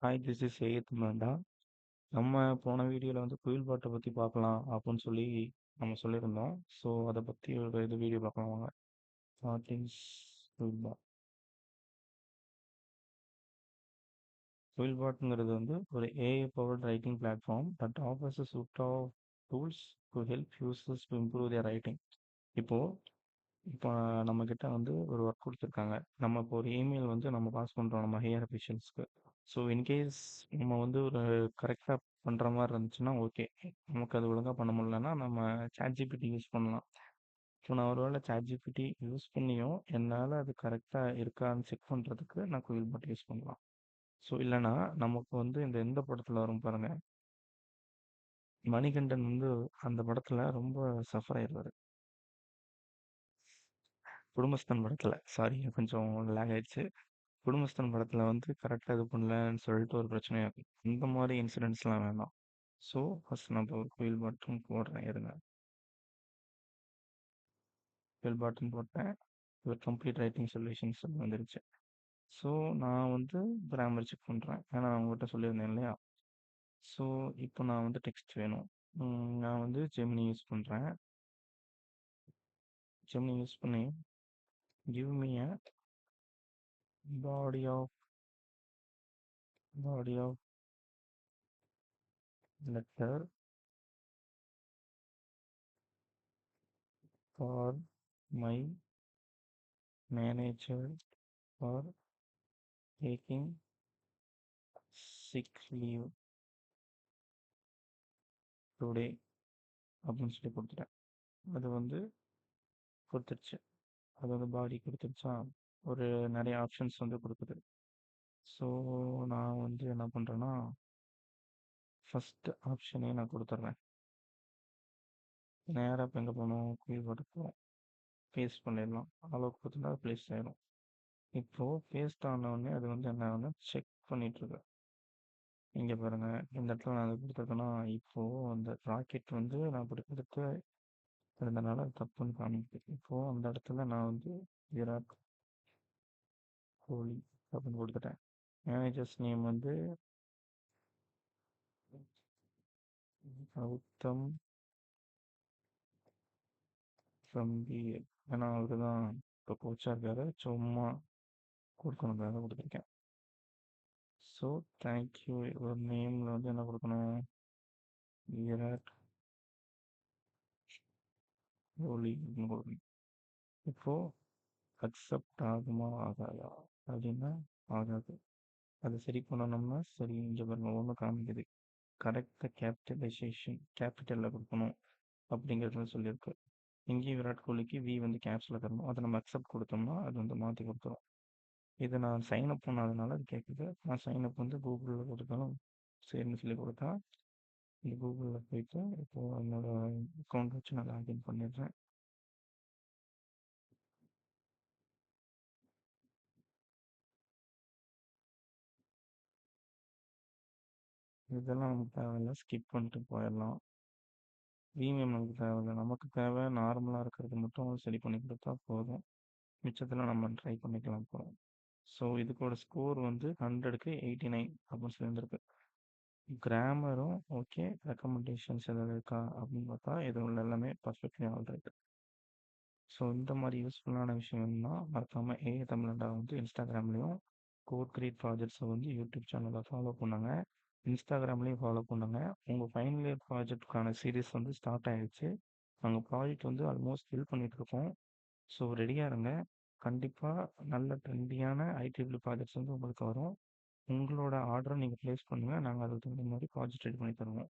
Hi this is ஏத் மண்டா. நம்ம போன வீடியோவில் வந்து குயில் பாட்டை பற்றி பார்க்கலாம் அப்படின்னு சொல்லி நம்ம சொல்லியிருந்தோம். ஸோ அதை பற்றி ஒரு வீடியோ பார்க்கலாம் வாங்க. வாட் இஸ் குயில் பாட்? குயில் பாட்டுங்கிறது வந்து ஒரு AI powered writing platform that offers a suite of tools to help users to improve their writing. இப்போது இப்போ நம்மக்கிட்ட வந்து ஒரு ஒர்க் கொடுத்துருக்காங்க. நம்ம இப்போ ஒரு இமெயில் வந்து நம்ம பாஸ் பண்ணுறோம் நம்ம ஹையர் அஃபிஷியல்ஸ்க்கு. ஸோ இன்கேஸ் நம்ம வந்து ஒரு கரெக்டாக பண்ணுற மாதிரி இருந்துச்சுன்னா ஓகே. நமக்கு அது ஒழுங்காக பண்ண முடியலன்னா நம்ம ChatGPT யூஸ் பண்ணலாம். இப்போ நான் ஒருவேளை ChatGPT யூஸ் பண்ணியும் என்னால் அது கரெக்டாக இருக்கான்னு செக் பண்ணுறதுக்கு நான் குயில் பாட் யூஸ் பண்ணலாம். ஸோ இல்லைன்னா நமக்கு வந்து இந்த எந்த படத்தில் வரும் பாருங்க, மணிகண்டன் வந்து அந்த படத்தில் ரொம்ப சஃபர் ஆயிடுவார். குடும்பஸ்தன் படத்தில், சாரி கொஞ்சம் லேக் ஆயிடுச்சு. குடும்பஸ்தன் படத்தில் வந்து கரெக்டாக இது பண்ணலன்னு சொல்லிட்டு ஒரு பிரச்சனையாகும். இந்த மாதிரி இன்சிடென்ட்ஸ்லாம் வேணாம். ஸோ ஃபஸ்ட் நான் இப்போ குயில் பாட்டும் போடுறேன் இருங்க. குயில் பாட்டும் போட்டேன். ஒரு கம்ப்ளீட் ரைட்டிங் சொல்யூஷன்ஸ் வந்துருச்சு. ஸோ நான் வந்து கிராமர் செக் பண்ணுறேன். ஏன்னா நான் உங்கள்கிட்ட சொல்லியிருந்தேன் இல்லையா? ஸோ இப்போ நான் வந்து டெக்ஸ்ட் வேணும். நான் வந்து ஜெமினி யூஸ் பண்ணுறேன். ஜெமினி யூஸ் பண்ணி give me a body of letter for my manager for taking sick leave today அப்படின்னு சொல்லி கொடுத்துட்டேன். அது வந்து கொடுத்துருச்சு. அது வந்து பாடி கொடுத்துருச்சா, ஒரு நிறைய ஆப்ஷன்ஸ் வந்து கொடுக்குது. ஸோ நான் வந்து என்ன பண்ணுறேன்னா ஃபஸ்ட்டு ஆப்ஷனே நான் கொடுத்துட்றேன். நேராக இப்போ எங்கே போகணும், குயில் பாட்டு போகிறோம். பேஸ்ட் பண்ணிடலாம். அளவுக்கு கொடுத்துட்டா பேஸ்ட் ஆகிடும். இப்போது பேஸ்ட் ஆனவுடனே அது வந்து என்ன ஆகுதுன்னா செக் பண்ணிகிட்ருக்கு. இங்கே பாருங்கள், இந்த இடத்துல நான் அது கொடுத்துருக்கேன்னா இப்போது அந்த ராக்கெட் வந்து நான் இப்படி கொடுத்து இருந்தனால அது தப்புன்னு காமிக்குது. இப்போது அந்த இடத்துல நான் வந்து விராட் கோலி அப்படின்னு கொடுத்துட்டேன். மேனேஜர்ஸ் நேம் வந்து கௌதம் கம்பீர். ஏன்னா அவரு தான் இப்போ கோச்சாக இருக்காரு. சும்மா கொடுக்கணுக்காக கொடுத்துருக்கேன். So thank you. ஒரு நேமில் வந்து என்ன கொடுக்கணும், விராட் கோலி அப்படின்னு கொடுக்கணும். இப்போது அக்செப்ட் ஆகுமா ஆகாதா அப்படின்னா ஆகாது. அது சரி பண்ணணும்னா சரி, இங்கே பாருங்க ஒன்று காமிக்குது. கரெக்டாக கேபிட்டலில் கொடுக்கணும் அப்படிங்கிறது சொல்லியிருக்கு. இங்கேயும் விராட் கோலிக்கு வி வந்து கேப்ஸில் தரணும். அதை நம்ம அக்செப்ட் கொடுத்தோம்னா அது வந்து மாற்றி கொடுத்துரும். இதை நான் சைன் அப் பண்ணாதனால அது கேட்குது. நான் சைன் அப் வந்து கூகுளில் கொடுத்தாலும் சரின்னு சொல்லி கொடுத்தா இந்த கூகுளில் போயிட்டு இப்போது என்னோடய அக்கௌண்ட் வச்சு நான் லாகின் பண்ணிடுறேன். இதெல்லாம் நமக்கு தேவையில்லை, ஸ்கிப் பண்ணிட்டு போயிடலாம். ப்ரீமியம் நமக்கு தேவையில்லை. நமக்கு தேவை நார்மலாக இருக்கிறது மட்டும் சரி பண்ணி கொடுத்தா போதும். மிச்சத்தில் நம்ம ட்ரை பண்ணிக்கலாம் போகிறோம். ஸோ இதுக்கோட ஸ்கோர் வந்து 100க்கு 89 அப்படின்னு சொல்லியிருந்திருக்கு. கிராமரும் ஓகே, ரெக்கமெண்டேஷன்ஸ் எதாவது இருக்கா அப்படின்னு பார்த்தா எதுவும் இல்லை, எல்லாமே பர்ஃபெக்ட்லி ஆல்ரைட். ஸோ இந்த மாதிரி யூஸ்ஃபுல்லான விஷயம்னா மறக்காமல் ஏஐ தமிழண்டா வந்து இன்ஸ்டாகிராம்லேயும், கோட் கிரியேட் ப்ராஜெக்ட்ஸை வந்து யூடியூப் சேனலில் ஃபாலோ பண்ணுங்க, இன்ஸ்டாகிராம்லேயும் ஃபாலோ பண்ணுங்க. உங்கள் ஃபைனல் இயர் ப்ராஜெக்ட்டுக்கான சீரீஸ் வந்து ஸ்டார்ட் ஆகிடுச்சு. நாங்கள் ப்ராஜெக்ட் வந்து ஆல்மோஸ்ட் ஃபில் பண்ணிகிட்ருக்கோம். ஸோ ரெடியாக இருங்க. கண்டிப்பாக நல்ல ட்ரெண்டியான ஐடிபிள்யூ ப்ராஜெக்ட்ஸ் வந்து உங்களுக்கு வரும். உங்களோட ஆர்டரை நீங்கள் ப்ளேஸ் பண்ணுங்கள். நாங்கள் அதுக்கு தகுந்த மாதிரி ப்ராஜெக்ட் ரெடி பண்ணி தருவோம்.